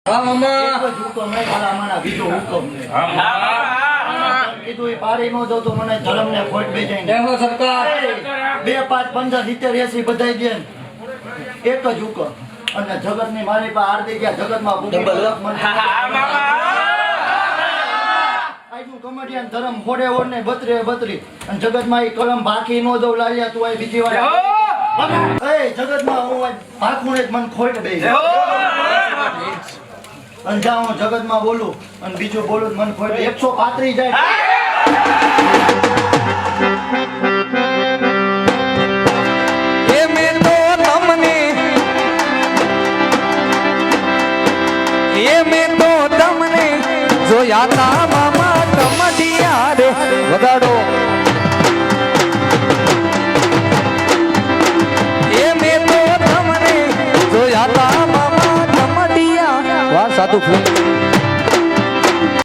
હા મામા એક જ હુકમ નહીં, મારા મારા બીજો હુકમ નહીં. કીધું એ પાડી નો દઉં તો મને ધર્મ ને ખોટ બેસાય ને. દેહો સરકાર 2, 5, 15, 70, 80 બધાય દે ને. એક જ હુકમ. અને જગત ની મારી પાસે હાર્દિક જગત માં કમેડિયન ધર્મ ખોડે ઓડ ને 32 અને જગત માં એ કલમ ભાખી નો દઉં લાલિયા તું આ બીજી વાર જગત માં હું ભાખું ને જ મને ખોટ બે અને જા હું જગત માં બોલું અને બીજું બોલું મને ખોટ 135 જાય જોયા તા મામા કમડિયા રે વગાડો એ મેં તો તમને જોયા તા મામા કમડિયા વાહ સાધુ